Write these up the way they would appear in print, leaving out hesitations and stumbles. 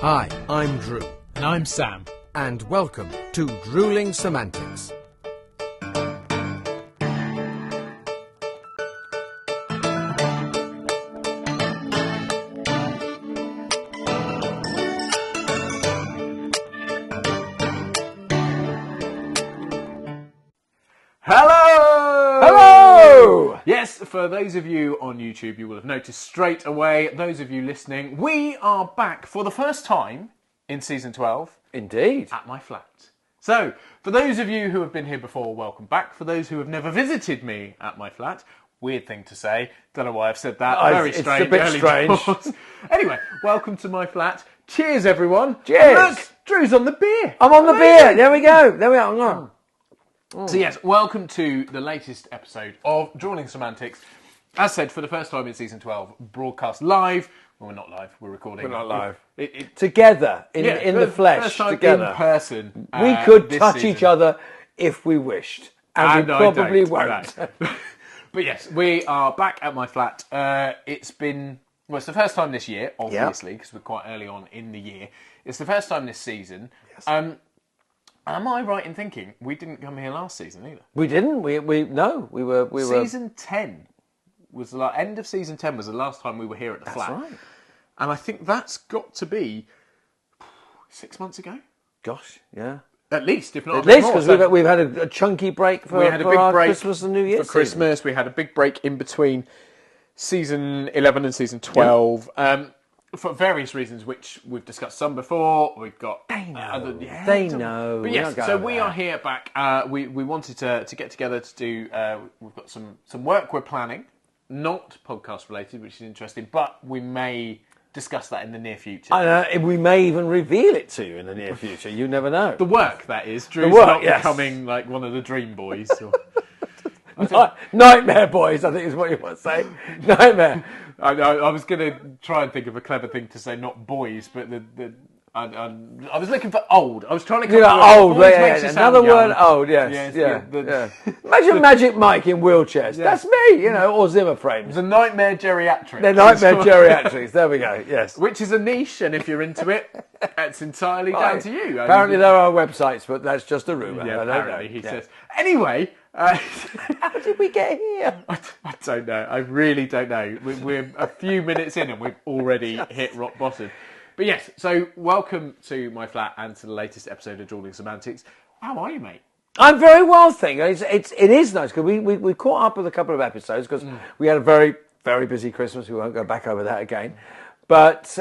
Hi, I'm Drew. And I'm Sam. And welcome to Drewling Samantics. Hello! Yes, for those of you on YouTube, you will have noticed straight away. Those of you listening, we are back for the first time in Season 12. Indeed. At my flat. So, for those of you who have been here before, welcome back. For those who have never visited me at my flat, weird thing to say. Don't know why I've said that. Very strange. It's a bit strange. Doors. Anyway, welcome to my flat. Cheers, everyone. Cheers. And look, Drew's on the beer. I'm on the beer. There we go. There we are. So yes, welcome to the latest episode of Drewling Samantics. As said, for the first time in Season 12, broadcast live. Well, we're not live, we're recording. We're not live. Together, in the flesh, first time together. In person. We could this touch season. each other if we wished. And we probably won't. No. But yes, we are back at my flat. It's the first time this year, obviously, because we're quite early on in the year. It's the first time this season. Yes. Am I right in thinking we didn't come here last season either? We didn't. We were. Season 10 was the end of season 10 was the last time we were here at the flat. That's right. And I think that's got to be 6 months ago. Gosh, yeah. At least, if not At least, because we've had a chunky break for our Christmas and New Year. For Christmas, we had a big break in between season 11 and season 12. Yep. For various reasons, which we've discussed some before. We've got... They know. They know. But yes, so we are here back. We wanted to get together to do... we've got some work we're planning. Not podcast related, which is interesting, but we may discuss that in the near future. We may even reveal it to you in the near future. You never know. The work, that is. Drew's not becoming like one of the dream boys. Or... Nightmare boys, I think is what you want to say. Nightmare. I was going to try and think of a clever thing to say, not boys, but I was looking for old. I was trying to come old. Another word, old. Yes. Imagine Magic Mike in wheelchairs. Yeah. That's me, or Zimmer frames. The nightmare geriatrics. The nightmare geriatrics. There we go. Yes. Which is a niche, and if you're into it, it's entirely down to you. Apparently, there are websites, but that's just a rumor. Yeah, apparently, he says. Anyway. How did we get here? I don't know. I really don't know. We're a few minutes in and we've already hit rock bottom. But yes, so welcome to my flat and to the latest episode of Drewling Samantics. How are you, mate? I'm very well, thank you. It is nice because we caught up with a couple of episodes because we had a very, very busy Christmas. We won't go back over that again. But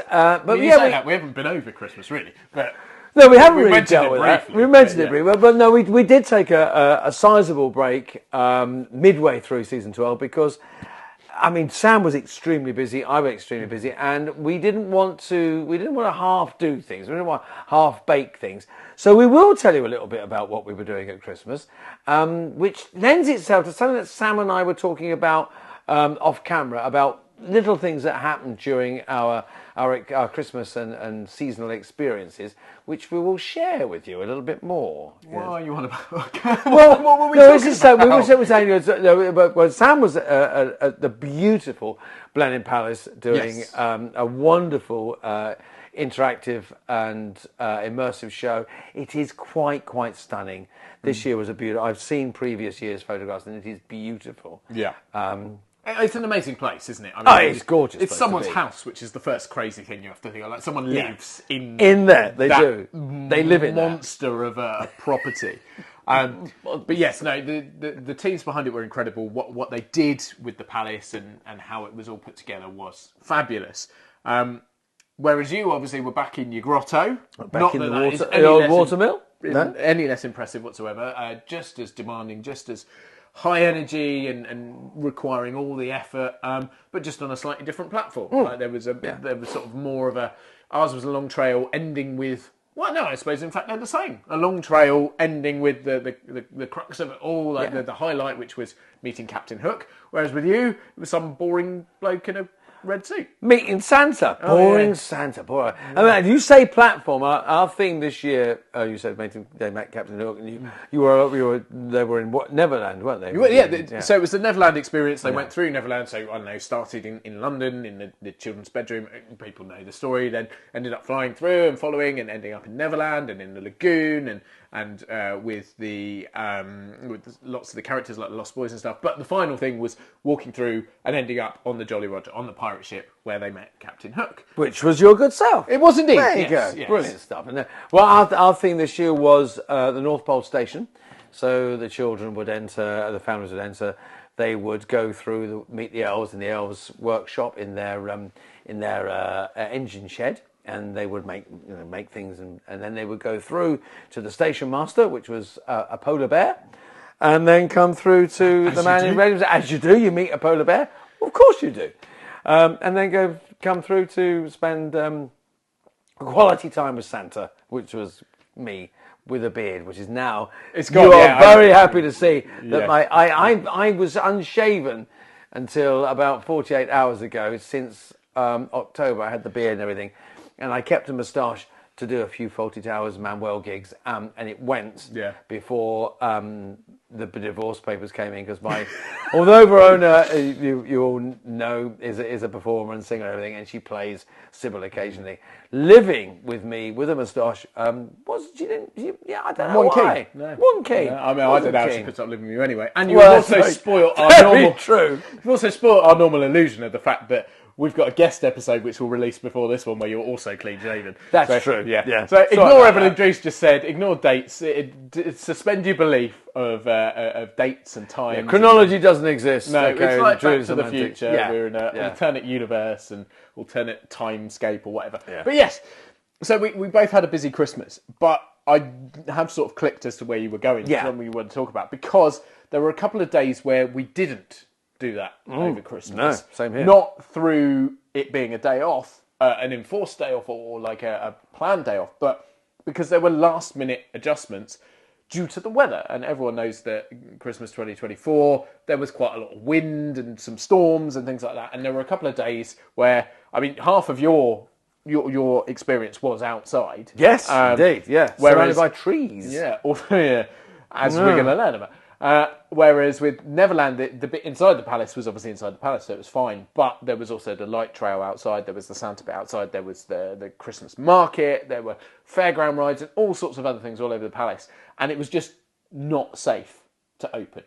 we haven't been over Christmas really, but. No, we haven't really dealt with that. We mentioned it briefly, but no, we did take a sizable break midway through season 12 because, Sam was extremely busy, I was extremely busy, and we didn't want to half do things. We didn't want to half bake things. So we will tell you a little bit about what we were doing at Christmas, which lends itself to something that Sam and I were talking about off camera about little things that happened during our Christmas and seasonal experiences, which we will share with you a little bit more. What are you on about? Well, what were we talking about? We were saying Sam was at the beautiful Blenheim Palace doing a wonderful interactive and immersive show. It is quite stunning. This year was a beautiful... I've seen previous years' photographs and it is beautiful. Yeah. It's an amazing place, isn't it? It's gorgeous. It's someone's house, which is the first crazy thing you have to think of. Like someone lives in there. They do. They live in monster of a property. But yes, no. The teams behind it were incredible. What they did with the palace and how it was all put together was fabulous. Whereas you obviously were back in your grotto, back in the old watermill. Any less impressive whatsoever. Just as demanding, just as high energy and requiring all the effort, but just on a slightly different platform. Like there was sort of more of ours was a long trail ending with, well, no, I suppose in fact they're the same. A long trail ending with the crux of it all, like the highlight, which was meeting Captain Hook. Whereas with you, it was some boring bloke in a red suit. Meeting Santa. Boring Santa. Boring. I mean, if you say platform, our theme this year, you said they met Captain Hook, and they were in Neverland, weren't they? So it was the Neverland experience. They went through Neverland. So, I don't know, started in London, in the children's bedroom. People know the story. Then ended up flying through and following and ending up in Neverland and in the lagoon and with lots of the characters like the Lost Boys and stuff. But the final thing was walking through and ending up on the Jolly Roger, on the pirate ship, where they met Captain Hook. Which was your good self. It was indeed. There you go. Yes. Brilliant stuff. And our theme this year was the North Pole Station. So the children would enter, the families would enter. They would go through, meet the elves in the elves' workshop in their engine shed. And they would make things, and then they would go through to the station master, which was a polar bear, and then come through to the man in red. As you do, you meet a polar bear. Well, of course you do, and then come through to spend quality time with Santa, which was me with a beard, which is now. It's gone. You are very happy to see that I was unshaven until about 48 hours ago. Since October, I had the beard and everything. And I kept a moustache to do a few Fawlty Towers Manuel gigs, and it went before the divorce papers came in, because although Verona, you all know, is a performer and singer and everything, and she plays Sybil occasionally. Living with me with a moustache I don't know why. One king. No, I mean, I don't know how she puts up living with you anyway. And you've also spoiled our normal. True. You've also spoiled our normal illusion of the fact that we've got a guest episode which will release before this one where you're also clean shaven. That's true. Yeah. So ignore everything Drews just said. Ignore dates. Suspend your belief of dates and times. Yeah, chronology doesn't exist. No, okay, it's like Drewling Back to the Future. Yeah. We're in an alternate universe and alternate timescape or whatever. Yeah. But yes, so we both had a busy Christmas, but I have sort of clicked as to where you were going. When we want to talk about, because there were a couple of days where we didn't do that over Christmas. No, same here. Not through it being a day off, an enforced day off, or like a planned day off, but because there were last minute adjustments due to the weather. And everyone knows that Christmas 2024, there was quite a lot of wind and some storms and things like that. And there were a couple of days where, I mean, half of your experience was outside. Yes, indeed, yeah. Surrounded by trees. Yeah, as we're going to learn about. Whereas with Neverland, the bit inside the palace was obviously inside the palace, so it was fine. But there was also the light trail outside, there was the Santa bit outside, there was the Christmas market, there were fairground rides and all sorts of other things all over the palace. And it was just not safe to open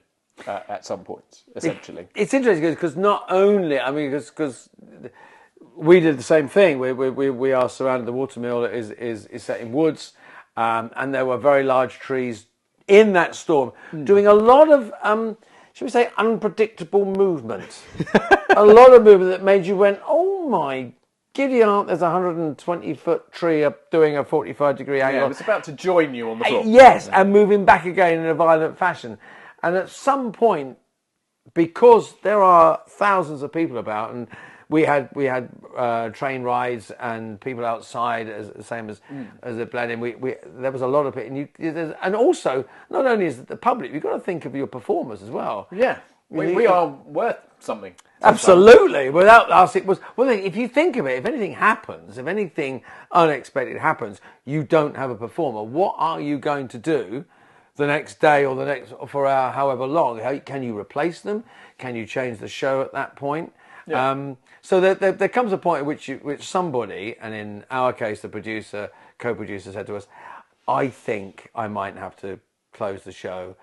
at some points, essentially. It's interesting because not only, I mean, because we did the same thing. We are surrounded, the watermill is set in woods, and there were very large trees in that storm, doing a lot of, shall we say, unpredictable movement. A lot of movement that made you went, oh my giddy aunt, there's a 120-foot tree up doing a 45-degree angle. Yeah, it's about to join you on the floor. Yes, and moving back again in a violent fashion. And at some point, because there are thousands of people about, and we had train rides and people outside, the same as the planning. There was a lot of it, and also not only is it the public, you've got to think of your performers as well. Yeah, we are worth something. Absolutely. Without us, it was. Well, if you think of it, if anything happens, if anything unexpected happens, you don't have a performer. What are you going to do the next day or for however long? Can you replace them? Can you change the show at that point? Yeah. So there comes a point at which somebody, and in our case, the co-producer said to us, I think I might have to close the show.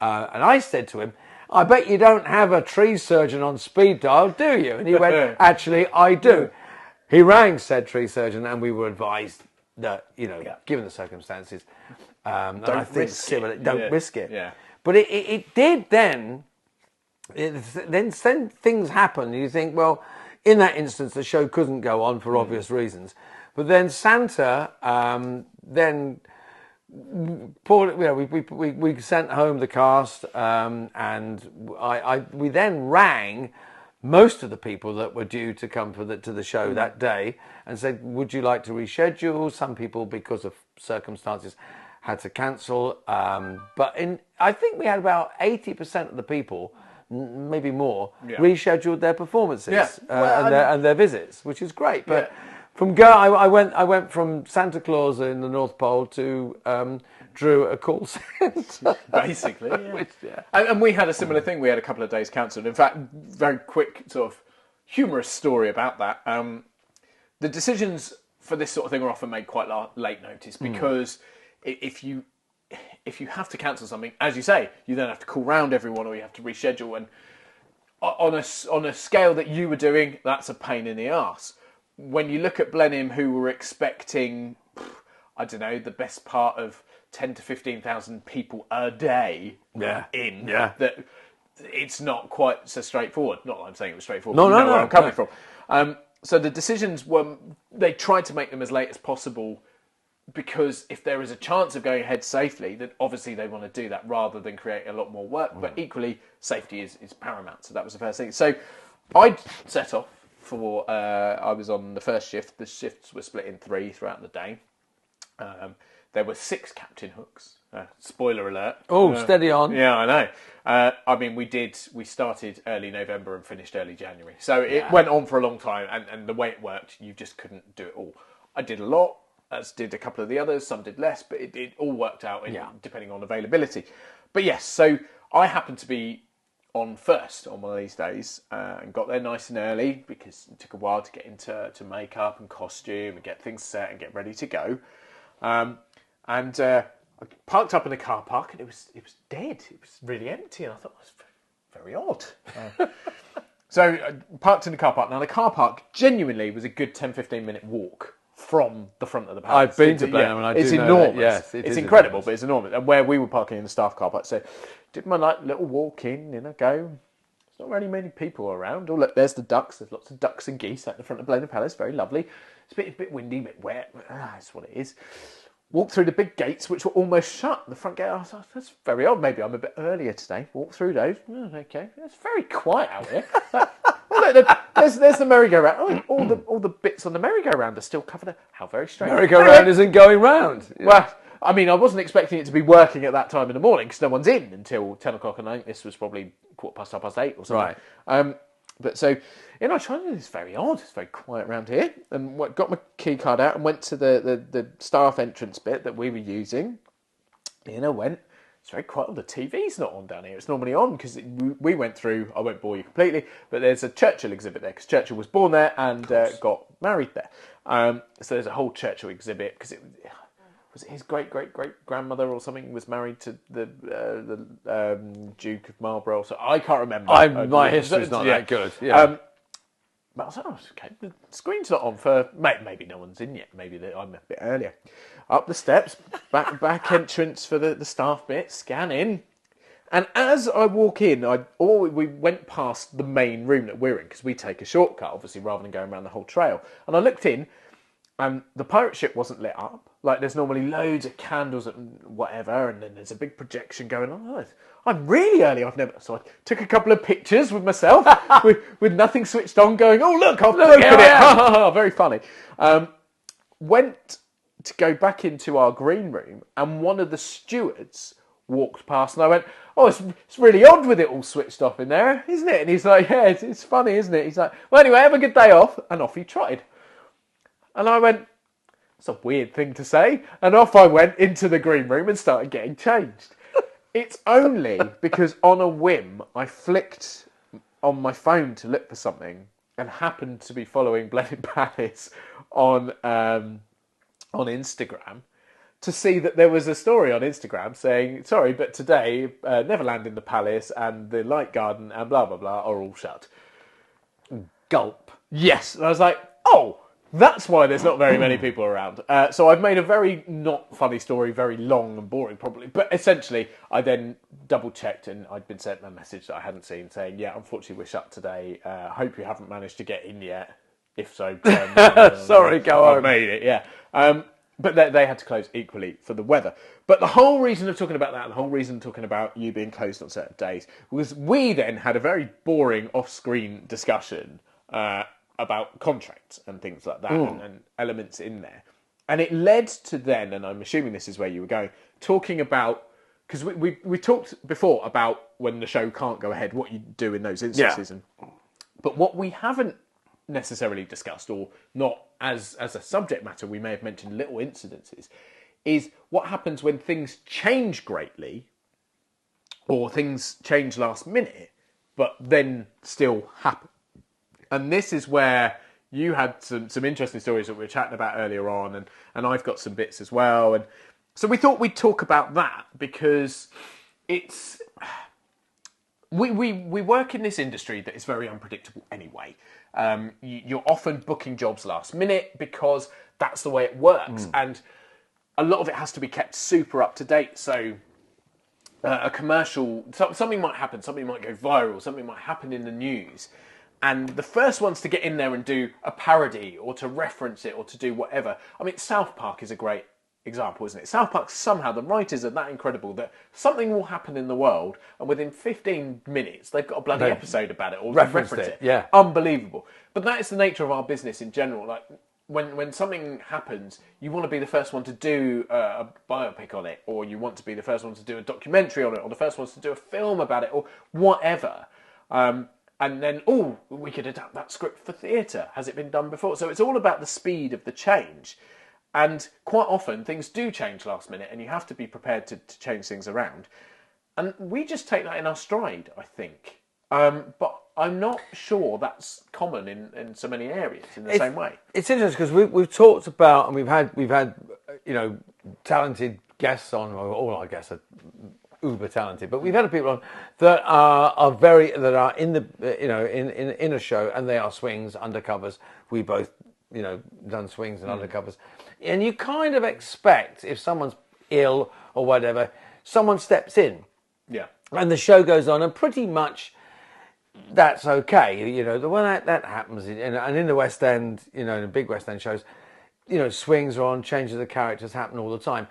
And I said to him, I bet you don't have a tree surgeon on speed dial, do you? And he went, actually, I do. He rang said tree surgeon, and we were advised that, given the circumstances, don't risk it. Yeah. But it did then... Then things happen. You think, well, in that instance, the show couldn't go on for obvious reasons. But then Santa, then we sent home the cast, and we then rang most of the people that were due to come to the show that day and said, would you like to reschedule? Some people, because of circumstances, had to cancel. But I think we had about 80% of the people maybe more, Yeah. rescheduled their performances Yeah. and their visits, which is great. But I went from Santa Claus in the North Pole to Drew at a call centre. Basically, yeah. And we had a similar thing. We had a couple of days cancelled. In fact, very quick sort of humorous story about that. The decisions for this sort of thing are often made quite late notice because if you have to cancel something, as you say, you then have to call round everyone or you have to reschedule. And on a scale that you were doing, that's a pain in the arse. When you look at Blenheim, who were expecting, I don't know, the best part of 10 to 15,000 people a day that it's not quite so straightforward. Not that I'm saying it was straightforward. No, where I'm coming from. So the decisions were, they tried to make them as late as possible because if there is a chance of going ahead safely, then obviously they want to do that rather than create a lot more work. But equally, safety is paramount. So that was the first thing. So I set off for, I was on the first shift. The shifts were split in 3 throughout the day. There were 6 captain hooks. Spoiler alert. Oh, steady on. Yeah, I know. I mean, we started early November and finished early January. So it went on for a long time. And the way it worked, you just couldn't do it all. I did a lot, as did a couple of the others. Some did less, but it all worked out depending on availability. But yes, so I happened to be on first on one of these days and got there nice and early because it took a while to get into makeup and costume and get things set and get ready to go. I parked up in a car park and it was dead. It was really empty, and I thought it was very odd. So I parked in the car park. Now the car park genuinely was a good 10-15 minute walk from the front of the palace. I've been to Blenheim and it's do know enormous. that. Yes, it's incredible, but it's enormous. And where we were parking in the staff car park, so did my little walk in, go. There's not really many people around. Oh look, there's the ducks. There's lots of ducks and geese out the front of Blenheim Palace. Very lovely. It's a bit windy, a bit wet. That's what it is. Walked through the big gates, which were almost shut. The front gate, I thought, that's very odd. Maybe I'm a bit earlier today. Walked through those. Okay, it's very quiet out here. Look, there's the merry-go-round. All the bits on the merry-go-round are still covered. How very strange. Merry-go-round isn't going round. Yeah. Well, I mean, I wasn't expecting it to be working at that time in the morning because no one's in until 10 o'clock, and I think this was probably 8:15 or something. Right. But so, I tried to. It's very odd. It's very quiet around here. And got my key card out and went to the staff entrance bit that we were using. Went. It's very quiet. The TV's not on down here. It's normally on because we went through. I won't bore you completely, but there's a Churchill exhibit there because Churchill was born there and got married there. So there's a whole Churchill exhibit because it was his great grandmother or something was married to the Duke of Marlborough. So I can't remember. My history's not that good. Yeah. But I was like, okay, the screen's not on for... Maybe no one's in yet. Maybe I'm a bit earlier. Up the steps, back entrance for the staff bit, scan in. And as I walk in, we went past the main room that we're in, because we take a shortcut, obviously, rather than going around the whole trail. And I looked in, and the pirate ship wasn't lit up. Like, there's normally loads of candles and whatever, and then there's a big projection going on. Oh, I'm really early. So I took a couple of pictures with myself, with nothing switched on, going, oh, look, I've broken it. Very funny. Went to go back into our green room, and one of the stewards walked past, and I went, oh, it's really odd with it all switched off in there, isn't it? And he's like, yeah, it's funny, isn't it? He's like, well, anyway, have a good day off. And off he trotted. And I went, it's a weird thing to say. And off I went into the green room and started getting changed. It's only because on a whim, I flicked on my phone to look for something and happened to be following Blenheim Palace on Instagram to see that there was a story on Instagram saying, sorry, but today Neverland in the Palace and the Light Garden and blah, blah, blah are all shut. Gulp. Yes. And I was like, oh, that's why there's not very many people around. So I've made a very not funny story, very long and boring probably. But essentially, I then double-checked and I'd been sent a message that I hadn't seen saying, yeah, unfortunately we're shut today. Hope you haven't managed to get in yet. If so, sorry, go on. I've made it, yeah. But they had to close equally for the weather. But the whole reason of talking about that, and the whole reason of talking about you being closed on certain days, was we then had a very boring off-screen discussion about contracts and things like that, and elements in there. And it led to then, and I'm assuming this is where you were going, talking about because we talked before about when the show can't go ahead, what you do in those instances. But what we haven't necessarily discussed, or not as a subject matter, we may have mentioned little incidences, is what happens when things change greatly, or things change last minute, but then still happen. And this is where you had some interesting stories that we were chatting about earlier on, and I've got some bits as well. And so we thought we'd talk about that, because it's... We work in this industry that is very unpredictable anyway. You're often booking jobs last minute because that's the way it works. And a lot of it has to be kept super up to date. So a commercial, something might happen, something might go viral, something might happen in the news. And the first ones to get in there and do a parody or to reference it or to do whatever. I mean, South Park is a great example, isn't it? South Park, somehow the writers are that incredible that something will happen in the world and within 15 minutes they've got a bloody episode about it or reference it. Yeah. Unbelievable. But that is the nature of our business in general. Like when something happens, you want to be the first one to do a biopic on it, or you want to be the first one to do a documentary on it, or the first ones to do a film about it, or whatever. And then, we could adapt that script for theatre. Has it been done before? So it's all about the speed of the change. And quite often, things do change last minute, and you have to be prepared to change things around. And we just take that in our stride, I think. But I'm not sure that's common in so many areas in the same way. It's interesting because we've talked about, and we've had talented guests on. Well, all our guests are uber talented, but we've had people on that are in the in a show, and they are swings, undercovers. We both done swings and undercovers, and you kind of expect if someone's ill or whatever, someone steps in, and the show goes on, and pretty much that's okay. When that happens, and in the West End, in the big West End shows, swings are on, changes of characters happen all the time.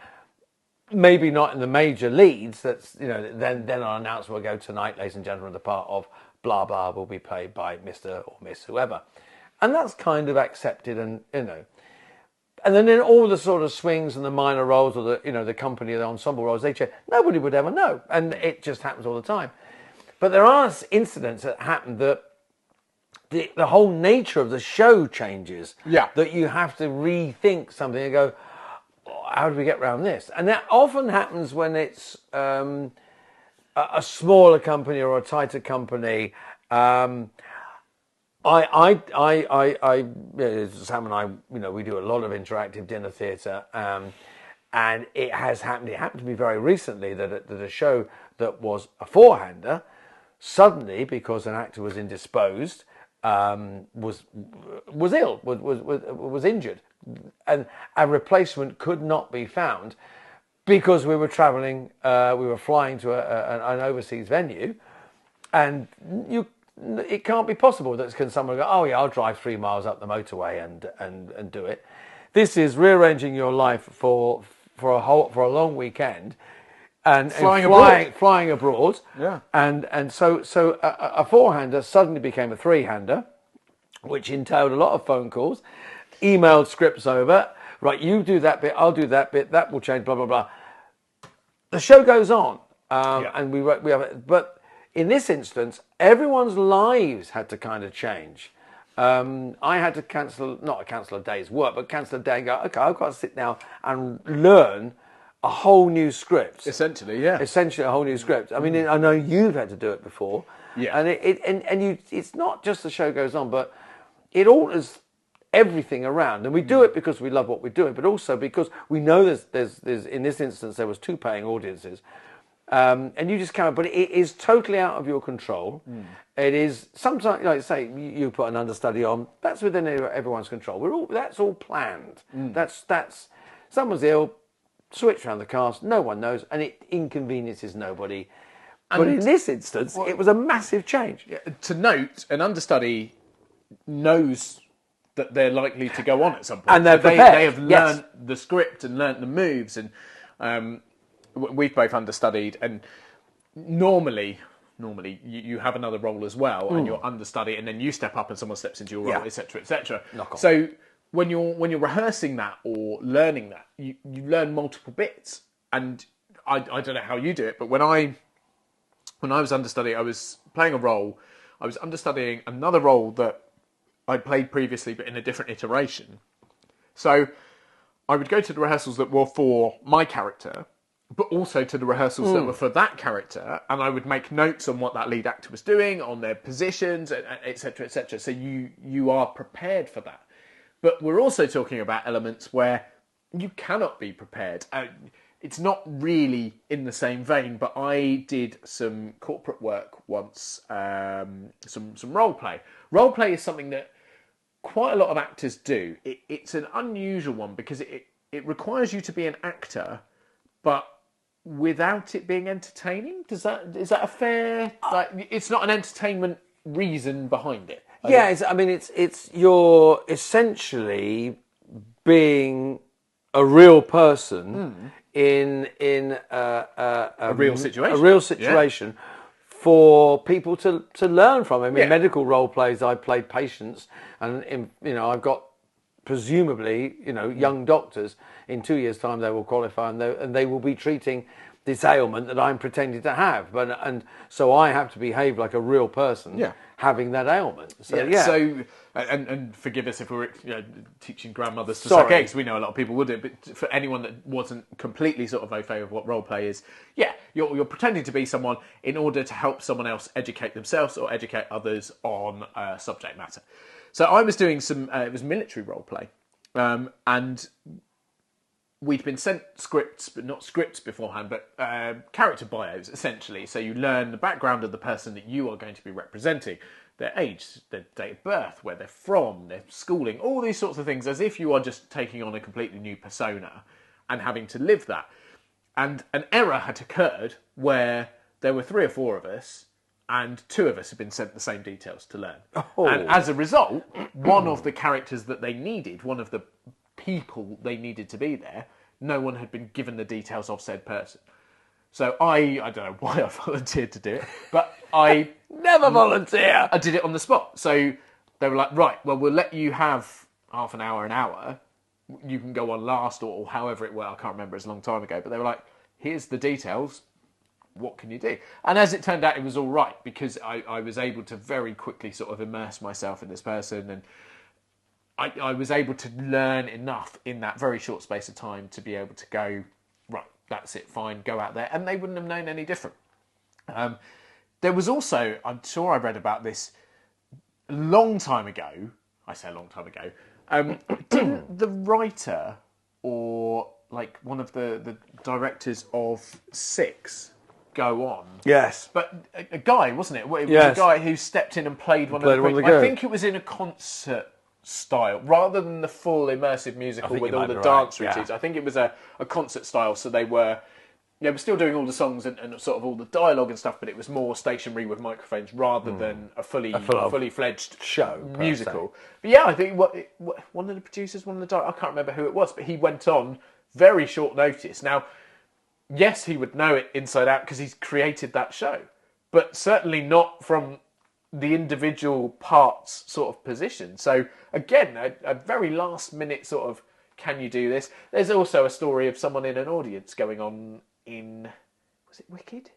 Maybe not in the major leads. That's then an announcement will go, tonight, ladies and gentlemen, the part of blah blah will be played by Mr. or Miss whoever, and that's kind of accepted, and and then in all the sort of swings and the minor roles or the company, the ensemble roles, they change. Nobody would ever know, and it just happens all the time. But there are incidents that happen that the whole nature of the show changes. Yeah, that you have to rethink something and go, how do we get around this? And that often happens when it's a smaller company or a tighter company. Sam and I, we do a lot of interactive dinner theatre, and it has happened. It happened to me very recently that a show that was a four-hander suddenly, because an actor was indisposed, was ill, was injured. And a replacement could not be found because we were travelling, we were flying to an overseas venue, and it can't be possible that someone go, I'll drive 3 miles up the motorway and do it. This is rearranging your life for a long weekend and flying abroad. Yeah. And so a four-hander suddenly became a three-hander, which entailed a lot of phone calls. Emailed scripts over, right, you do that bit, I'll do that bit, that will change, blah, blah, blah. The show goes on, and we have it. But in this instance, everyone's lives had to kind of change. I had to not cancel a day's work, but cancel a day and go, okay, I've got to sit down and learn a whole new script. Essentially a whole new script. I mean, I know you've had to do it before. Yeah. And it's not just the show goes on, but it alters everything around, and we do it because we love what we're doing, but also because we know there's in this instance there was 2 paying audiences, and you just can't. But it is totally out of your control. It is sometimes, like say, you put an understudy on, that's within everyone's control. That's all planned. That's someone's ill, switch around the cast, no one knows, and it inconveniences nobody. But in this instance, it was a massive change. To note, an understudy knows that they're likely to go on at some point. And they're prepared. They have learned the script and learnt the moves, and we've both understudied, and normally you have another role as well, and you're understudy, and then you step up and someone steps into your role, etc., etc. So when you're rehearsing that or learning that, you learn multiple bits, and I don't know how you do it, but when I was understudying, I was playing a role. I was understudying another role that I'd played previously, but in a different iteration. So I would go to the rehearsals that were for my character, but also to the rehearsals that were for that character, and I would make notes on what that lead actor was doing, on their positions, etc., etc. So you are prepared for that. But we're also talking about elements where you cannot be prepared. It's not really in the same vein, but I did some corporate work once, some role play. Role play is something that quite a lot of actors do. It's an unusual one because it requires you to be an actor, but without it being entertaining. Is that a fair? It's not an entertainment reason behind it. Yeah, it's you're essentially being a real person in a real situation. A real situation for people to learn from. I mean, medical role plays. I played patients, and I've got presumably young doctors. In 2 years' time, they will qualify, and they will be treating this ailment that I'm pretending to have. And so I have to behave like a real person having that ailment. So So and forgive us if we're teaching grandmothers to suck eggs. We know a lot of people would do, but for anyone that wasn't completely sort of au fait with what role play is, you're pretending to be someone in order to help someone else educate themselves or educate others on subject matter. So I was doing some it was military role play, and we'd been sent scripts, but not scripts beforehand, but character bios, essentially. So you learn the background of the person that you are going to be representing, their age, their date of birth, where they're from, their schooling, all these sorts of things, as if you are just taking on a completely new persona and having to live that. And an error had occurred where there were 3 or 4 of us, and 2 of us had been sent the same details to learn. Oh. And as a result, one of the characters that they needed, one of the people they needed to be there, no one had been given the details of said person. So I don't know why I volunteered to do it, but I never volunteer. I did it on the spot. So they were like, right, well, we'll let you have half an hour. You can go on last or however it were. I can't remember. It's a long time ago. But they were like, here's the details. What can you do? And as it turned out, it was all right because I was able to very quickly sort of immerse myself in this person, and I was able to learn enough in that very short space of time to be able to go, right, that's it, fine, go out there. And they wouldn't have known any different. There was also, I'm sure I read about this a long time ago. I say a long time ago. Didn't the writer or like one of the directors of Six go on? Yes. But a guy, wasn't it? It was Yes. a guy who stepped in and played one of the I think it was in a concert style rather than the full immersive musical with all the dance routines. I think it was a concert style, so they were still doing all the songs and sort of all the dialogue and stuff, but it was more stationary with microphones rather than a fully fledged show musical. But yeah, I think one of the producers, I can't remember who it was, but he went on very short notice. Now, yes, he would know it inside out because he's created that show, but certainly not from the individual parts sort of position. So again, a very last minute sort of, can you do this? There's also a story of someone in an audience going on in, was it Wicked?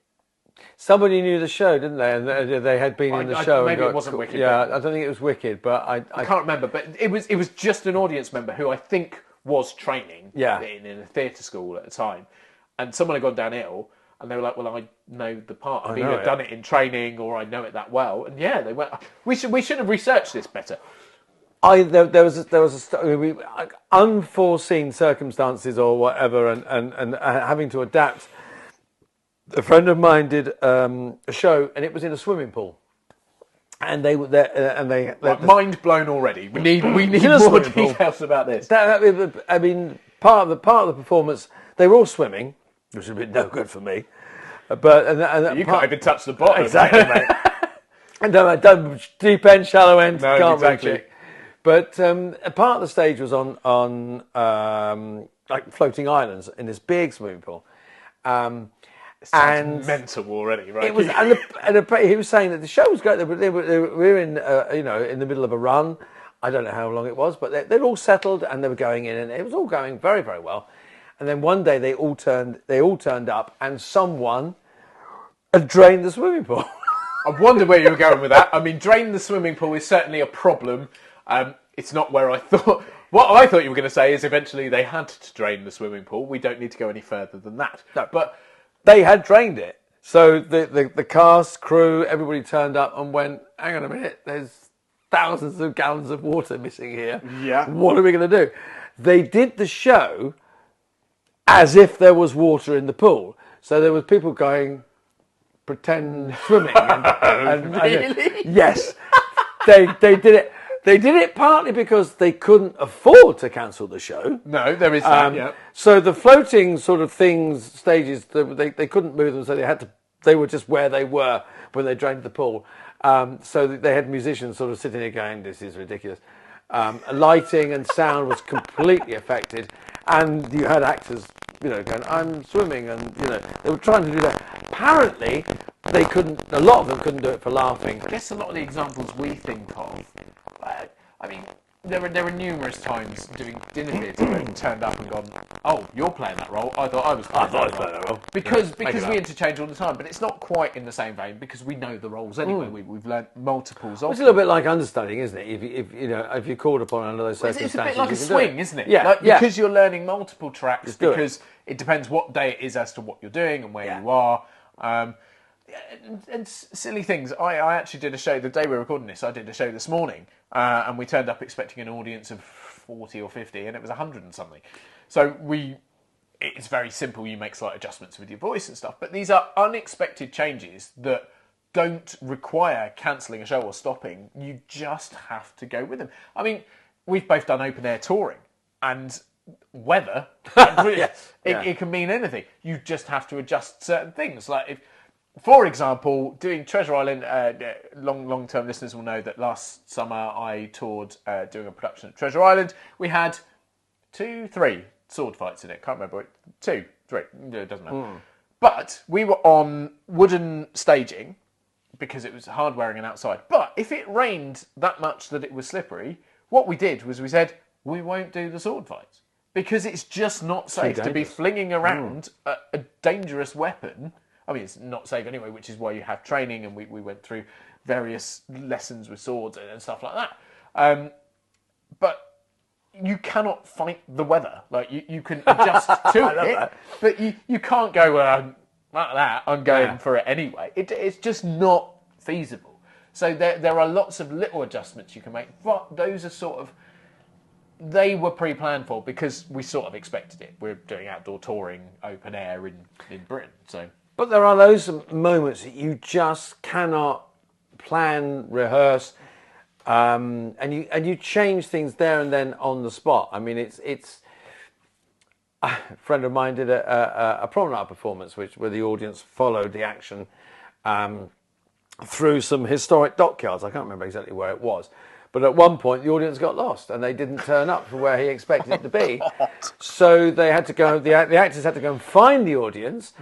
Somebody knew the show, didn't they? And they had been in the show. Maybe it wasn't Wicked. Yeah, I don't think it was Wicked, but I can't remember. But it was just an audience member who I think was training in a theatre school at the time. And someone had gone down ill, and they were like, well, I know the part. I've either done it in training or I know it that well. And yeah, they went, we should have researched this better. There was unforeseen circumstances or whatever, and having to adapt. A friend of mine did a show, and it was in a swimming pool, and they were there, and they mind blown already. We need more details about this. I mean, part of the performance, they were all swimming, which would have been no good for me. But you can't even touch the bottom. Exactly, mate. And don't deep end, shallow end, can't reach it. But a part of the stage was on like floating islands in this big swimming pool. And mental already, right? It was, he was saying that the show was great. We were in, in the middle of a run. I don't know how long it was, but they'd all settled and they were going in, and it was all going very, very well. And then one day they all turned up, and someone had drained the swimming pool. I wonder where you were going with that. I mean, drain the swimming pool is certainly a problem. It's not where I thought... What I thought you were going to say is eventually they had to drain the swimming pool. We don't need to go any further than that. No, but they had drained it. So the cast, crew, everybody turned up and went, hang on a minute, there's thousands of gallons of water missing here. Yeah. What are we going to do? They did the show as if there was water in the pool. So there was people going, pretend swimming. Really? Yes. They did it. They did it partly because they couldn't afford to cancel the show. No, there is that, yeah. So the floating sort of things, stages, they couldn't move them, so they were just where they were when they drained the pool. So they had musicians sort of sitting there going, this is ridiculous. Lighting and sound was completely affected, and you had actors, going, I'm swimming, and they were trying to do that. Apparently, they couldn't. A lot of them couldn't do it for laughing. I guess a lot of the examples we think of, I mean, there are numerous times doing dinner theatre where it turned up and gone, oh, you're playing that role. I thought I was playing that role. Because we interchange all the time, but it's not quite in the same vein because we know the roles anyway. We've learnt multiples of. It's a little bit like understudying, isn't it? If you're called upon under those circumstances, it's a bit like a swing, isn't it? Yeah, because you're learning multiple tracks. Because it depends what day it is as to what you're doing and where you are. And silly things. I actually did a show the day we were recording this. I did a show this morning, and we turned up expecting an audience of 40 or 50, and it was 100 and something. So it's very simple. You make slight adjustments with your voice and stuff, but these are unexpected changes that don't require cancelling a show or stopping. You just have to go with them. I mean, we've both done open air touring, and weather it can mean anything. You just have to adjust certain things, like if. For example, doing Treasure Island, long-term listeners will know that last summer I toured doing a production at Treasure Island. We had 3 sword fights in it. Can't remember. 2, 3. It doesn't matter. But we were on wooden staging because it was hard wearing and outside. But if it rained that much that it was slippery, what we did was we said, we won't do the sword fights because it's just not safe to be flinging around a dangerous weapon. I mean, it's not safe anyway, which is why you have training, and we went through various lessons with swords and stuff like that. But you cannot fight the weather. Like, you can adjust to it, but you can't go, like that, I'm going for it anyway. It's just not feasible. So there are lots of little adjustments you can make, but those are sort of, they were pre-planned for because we sort of expected it. We're doing outdoor touring, open air in Britain, so... But there are those moments that you just cannot plan, rehearse, and you change things there and then on the spot. I mean, it's a friend of mine did a promenade performance where the audience followed the action through some historic dockyards. I can't remember exactly where it was. But at one point, the audience got lost and they didn't turn up for where he expected it to be. So they had to go. The actors had to go and find the audience,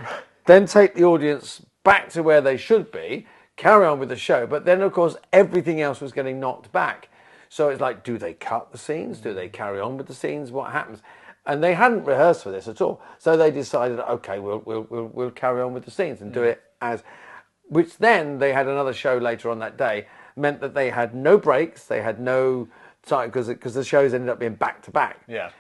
then take the audience back to where they should be, carry on with the show. But then, of course, everything else was getting knocked back. So it's like, do they cut the scenes? Do they carry on with the scenes? What happens? And they hadn't rehearsed for this at all. So they decided, okay, we'll carry on with the scenes and do it as... Which then they had another show later on that day, meant that they had no breaks, they had no time, because the shows ended up being back to back. Yeah.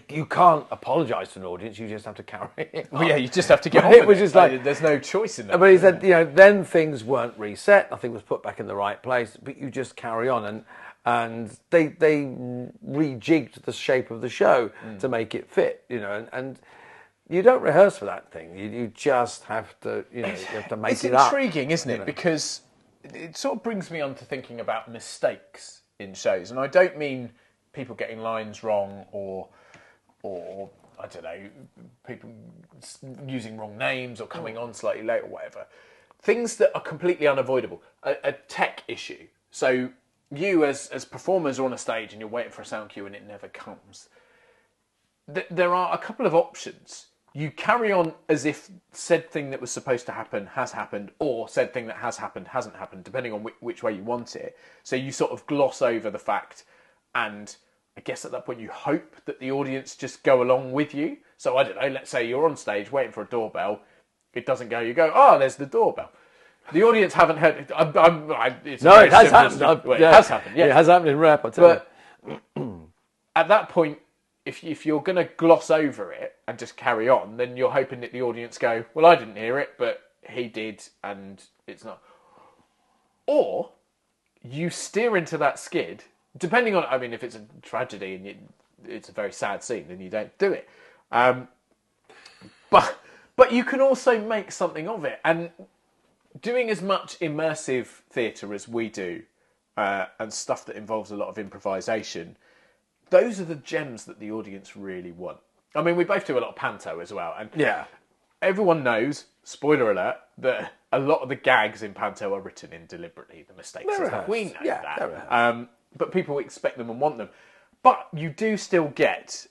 You can't apologise to an audience, you just have to carry it on. Well, yeah, you just have to get on with it. Was just like, there's no choice in that. But he said, then things weren't reset, nothing was put back in the right place, but you just carry on. And they rejigged the shape of the show to make it fit, and you don't rehearse for that thing. You just have to, you have to make it up. It's intriguing, isn't it? Because it sort of brings me on to thinking about mistakes in shows. And I don't mean people getting lines wrong or I don't know, people using wrong names or coming on slightly late or whatever. Things that are completely unavoidable. A tech issue. So you as performers are on a stage and you're waiting for a sound cue and it never comes. There are a couple of options. You carry on as if said thing that was supposed to happen has happened, or said thing that has happened hasn't happened, depending on which way you want it. So you sort of gloss over the fact and I guess at that point you hope that the audience just go along with you. So I don't know, let's say you're on stage waiting for a doorbell. It doesn't go, you go, oh, there's the doorbell. The audience haven't heard it. It has happened. It has happened, yeah. It has happened in rap, I tell you. At that point, if you're going to gloss over it and just carry on, then you're hoping that the audience go, well, I didn't hear it, but he did, and it's not. Or you steer into that skid, depending on, I mean, if it's a tragedy and it's a very sad scene, then you don't do it. But you can also make something of it. And doing as much immersive theatre as we do, and stuff that involves a lot of improvisation, those are the gems that the audience really want. I mean, we both do a lot of panto as well. And everyone knows, spoiler alert, that a lot of the gags in panto are written in deliberately, the mistakes and stuff. We know that. But people expect them and want them. But you do still get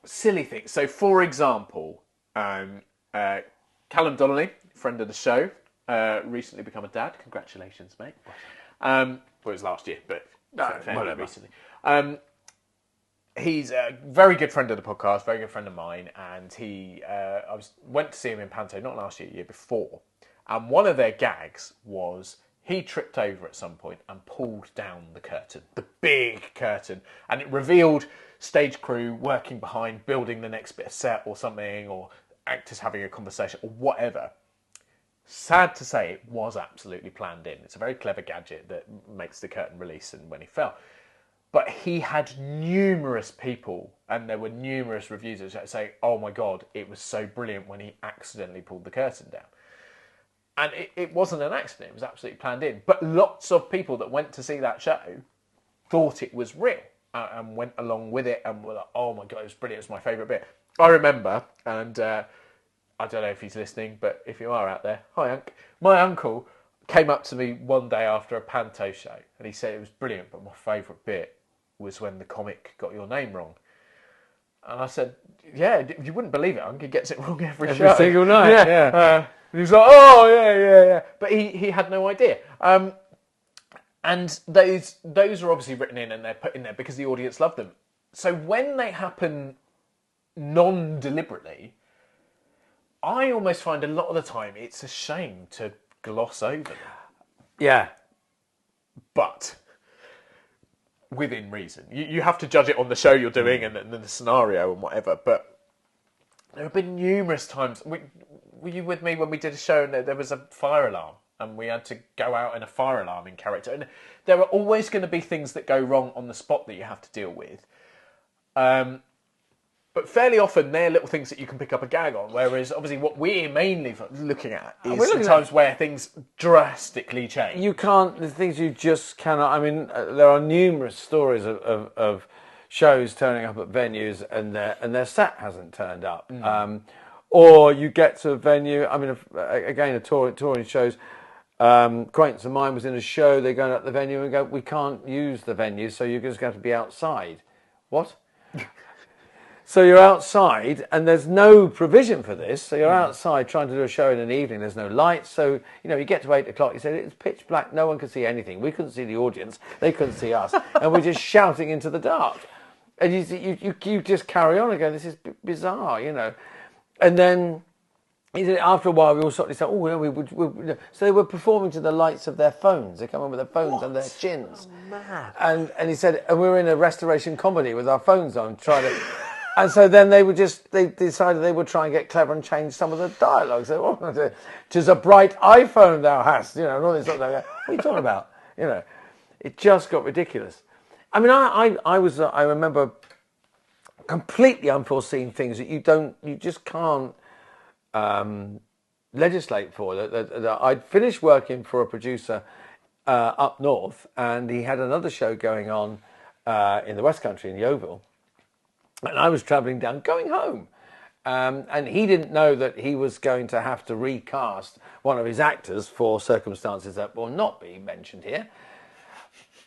silly things. So, for example, Callum Donnelly, friend of the show, recently become a dad. Congratulations, mate. Well, it was last year, but fairly recently. He's a very good friend of the podcast, very good friend of mine, and I went to see him in panto, not last year, the year before, and one of their gags was he tripped over at some point and pulled down the curtain, the big curtain, and it revealed stage crew working behind, building the next bit of set or something, or actors having a conversation or whatever. Sad to say, it was absolutely planned in. It's a very clever gadget that makes the curtain release and when he fell. But he had numerous people, and there were numerous reviews that say, oh my God, it was so brilliant when he accidentally pulled the curtain down. And it wasn't an accident, it was absolutely planned in. But lots of people that went to see that show thought it was real and went along with it and were like, oh my God, it was brilliant, it was my favourite bit. I remember, and I don't know if he's listening, but if you are out there, hi, Unc. My uncle came up to me one day after a panto show, and he said it was brilliant, but my favourite bit was when the comic got your name wrong. And I said, yeah, you wouldn't believe it, Unc. He gets it wrong every show. Every single night, yeah. He was like, oh, yeah. But he had no idea. And those are obviously written in and they're put in there because the audience love them. So when they happen non-deliberately, I almost find a lot of the time it's a shame to gloss over them. Yeah. But within reason. You have to judge it on the show you're doing and the scenario and whatever. But there have been numerous times. Were you with me when we did a show and there was a fire alarm and we had to go out in a fire alarm in character? And there are always going to be things that go wrong on the spot that you have to deal with. But fairly often they're little things that you can pick up a gag on, whereas obviously what we're mainly looking at is sometimes where things drastically change. You can't, the things you just cannot, I mean, there are numerous stories of shows turning up at venues and their set hasn't turned up. Or you get to a venue, I mean, again, touring shows, acquaintance of mine was in a show, they're going up the venue and go, we can't use the venue, so you're just going to be outside. What? So you're outside, and there's no provision for this. So you're outside trying to do a show in an evening. There's no lights. So, you get to 8 o'clock. You said it's pitch black. No one can see anything. We couldn't see the audience. They couldn't see us. And we're just shouting into the dark. And you just carry on and go, this is bizarre, And then after a while, we all sort of said, so they were performing to the lights of their phones. They come on with their phones and their chins. Oh, mad. And he said, and we were in a restoration comedy with our phones on, trying to... And so then they decided they would try and get clever and change some of the dialogue. So, "'Tis a bright iPhone thou hast," and all this sort of thing. What are you talking about? It just got ridiculous. I mean, I remember completely unforeseen things that you just can't legislate for. That I'd finished working for a producer up north, and he had another show going on in the West Country in Yeovil. And I was travelling down, going home. And he didn't know that he was going to have to recast one of his actors for circumstances that will not be mentioned here.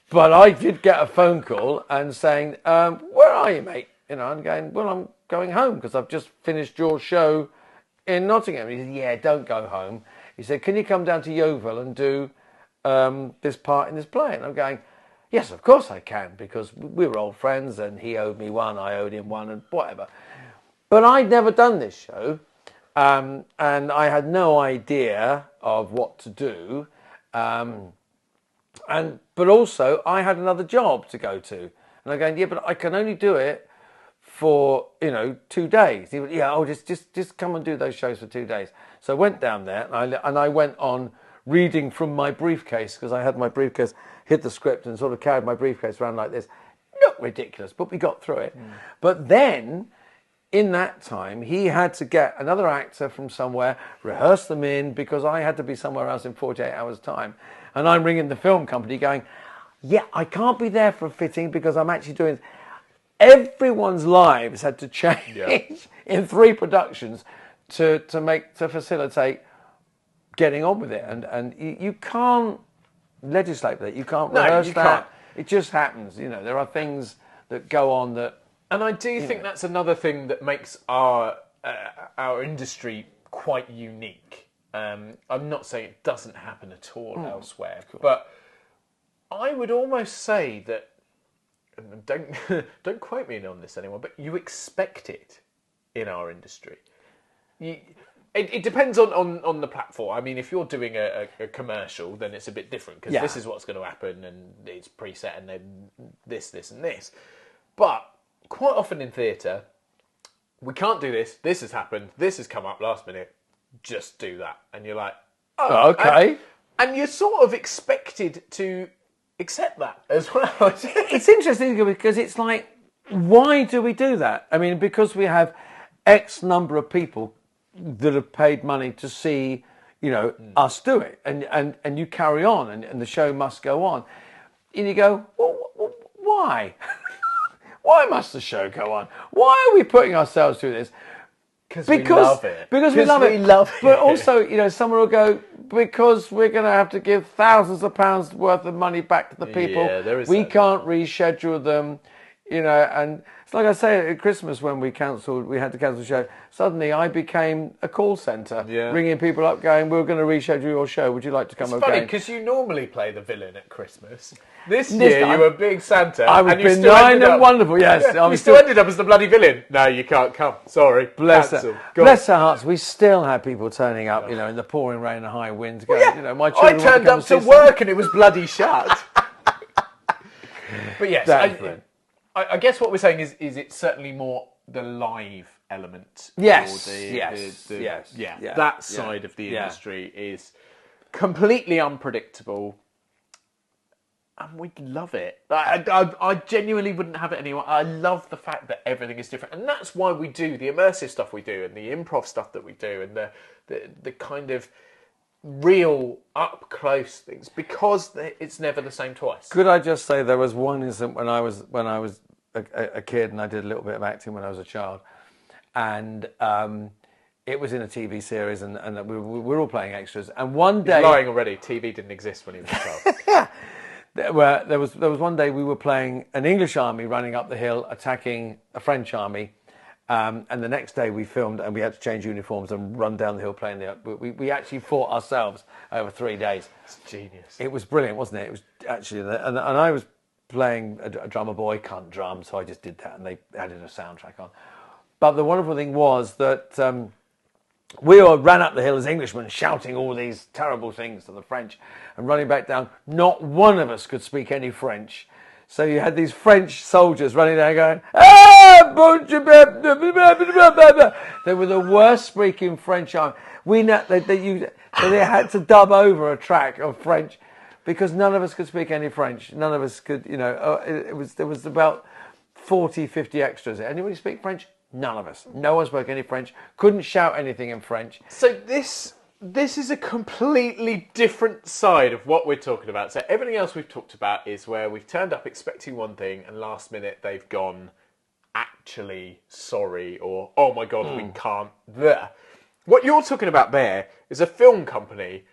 But I did get a phone call and saying, where are you, mate? I'm going, well, I'm going home because I've just finished your show in Nottingham. He said, yeah, don't go home. He said, can you come down to Yeovil and do this part in this play? And I'm going, Yes, of course I can, because we were old friends and he owed me one, I owed him one, and whatever. But I'd never done this show, and I had no idea of what to do. But also I had another job to go to, and I'm going, yeah, but I can only do it for 2 days. He went, yeah, just come and do those shows for 2 days. So I went down there and I went on reading from my briefcase, because I had my briefcase, hid the script and sort of carried my briefcase around like this. Looked ridiculous, but we got through it. But then, in that time, he had to get another actor from somewhere, rehearse them in, because I had to be somewhere else in 48 hours' time. And I'm ringing the film company going, yeah, I can't be there for a fitting because I'm actually doing... Everyone's lives had to change in 3 productions to facilitate getting on with it, and you can't legislate that. You can't rehearse that. It just happens. There are things that go on that, and I do think that's another thing that makes our industry quite unique. I'm not saying it doesn't happen at all elsewhere, but I would almost say that. And don't quote me on this anymore, but you expect it in our industry. It depends on the platform. I mean, if you're doing a commercial, then it's a bit different, because this is what's going to happen and it's preset and then this and this. But quite often in theatre, we can't do this. This has happened. This has come up last minute. Just do that. And you're like, oh, okay. And you're sort of expected to accept that as well. It's interesting because it's like, why do we do that? I mean, because we have X number of people that have paid money to see, us do it, and you carry on, and the show must go on. And you go, well, why? Why must the show go on? Why are we putting ourselves through this? Because we love it. Because we love it. But also, someone will go, because we're going to have to give thousands of pounds worth of money back to the people. Yeah, there is we can't reschedule them, and it's like I say at Christmas when we had to cancel the show. Suddenly I became a call centre, ringing people up going, we're going to reschedule your show. Would you like to come again? It's funny, because you normally play the villain at Christmas. This year you were big Santa. I was benign and wonderful, yes. Yeah, you still ended up as the bloody villain. No, you can't come. Sorry. Bless their hearts. We still had people turning up, in the pouring rain and high winds. Going, my children I turned up to work and it was bloody shut. But yes, I guess what we're saying is it's certainly more the live element. Yes, that side of the industry is completely unpredictable. And we love it. I genuinely wouldn't have it anyway. I love the fact that everything is different. And that's why we do the immersive stuff we do, and the improv stuff that we do, and the kind of real up-close things, because it's never the same twice. Could I just say there was one incident when I was a kid, and I did a little bit of acting when I was a child. And it was in a TV series, and we were all playing extras. And one day... He's lying already. TV didn't exist when he was a child. Yeah. There was one day we were playing an English army running up the hill attacking a French army, and the next day we filmed and we had to change uniforms and run down the hill playing we actually fought ourselves over 3 days. It's genius. It was brilliant, wasn't it? It was actually, and I was playing a drummer boy, can't drum, so I just did that, and they added a soundtrack on. But the wonderful thing was that we all ran up the hill as Englishmen, shouting all these terrible things to the French, and running back down. Not one of us could speak any French. So you had these French soldiers running down going, ah! They were the worst speaking French army. So they had to dub over a track of French because none of us could speak any French. None of us could, there was about 40, 50 extras. Anybody speak French? None of us. No one spoke any French. Couldn't shout anything in French. So this is a completely different side of what we're talking about. So everything else we've talked about is where we've turned up expecting one thing and last minute they've gone, actually sorry, or oh my God, we can't. There. What you're talking about there is a film company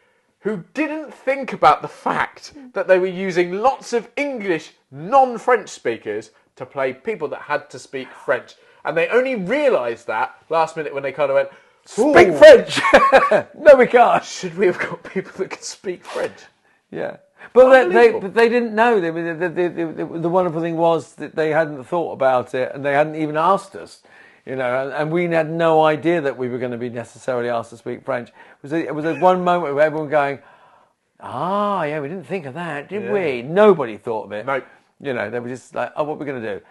who didn't think about the fact that they were using lots of English non-French speakers to play people that had to speak French. And they only realised that last minute when they kind of went, speak French! No, we can't. Should we have got people that can speak French? Yeah. But they didn't know. The wonderful thing was that they hadn't thought about it, and they hadn't even asked us. And we had no idea that we were going to be necessarily asked to speak French. It was one moment where everyone going, yeah, we didn't think of that, did we? Nobody thought of it. Nope. They were just like, what are we going to do?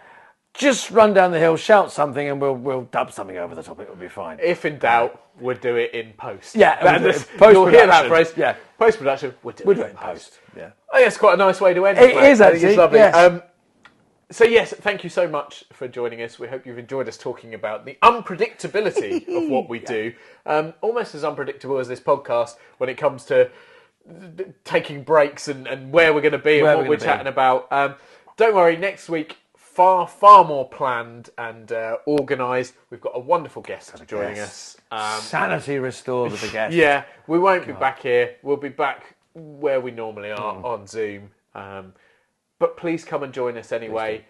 Just run down the hill, shout something, and we'll dub something over the top. It will be fine. If in doubt, we'll do it in post. Yeah, you'll hear that phrase. Yeah, post-production, we'll do it in post. Yeah, I think it's quite a nice way to end. It is actually. It's lovely. Yes. So yes, thank you so much for joining us. We hope you've enjoyed us talking about the unpredictability of what we do. Almost as unpredictable as this podcast when it comes to taking breaks and where we're going to be and what we're chatting about. Don't worry, next week, far more planned and organised. We've got a wonderful guest joining us. Sanity restored with the guest. Yeah, we won't be back here. We'll be back where we normally are on Zoom. But please come and join us anyway.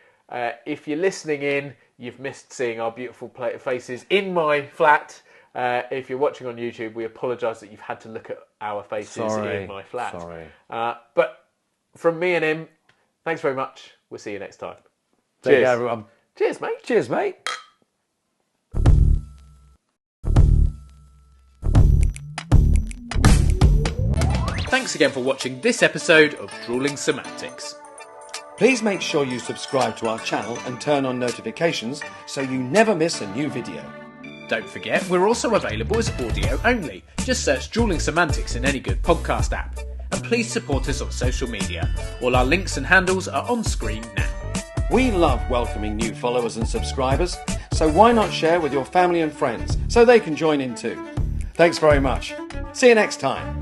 If you're listening in, you've missed seeing our beautiful faces in my flat. If you're watching on YouTube, we apologise that you've had to look at our faces in my flat. Sorry. But from me and him, thanks very much. We'll see you next time. Take care, everyone. Cheers, mate. Cheers, mate. Thanks again for watching this episode of Drewling Samantics. Please make sure you subscribe to our channel and turn on notifications so you never miss a new video. Don't forget, we're also available as audio only. Just search Drewling Samantics in any good podcast app. And please support us on social media. All our links and handles are on screen now. We love welcoming new followers and subscribers, so why not share with your family and friends so they can join in too? Thanks very much. See you next time.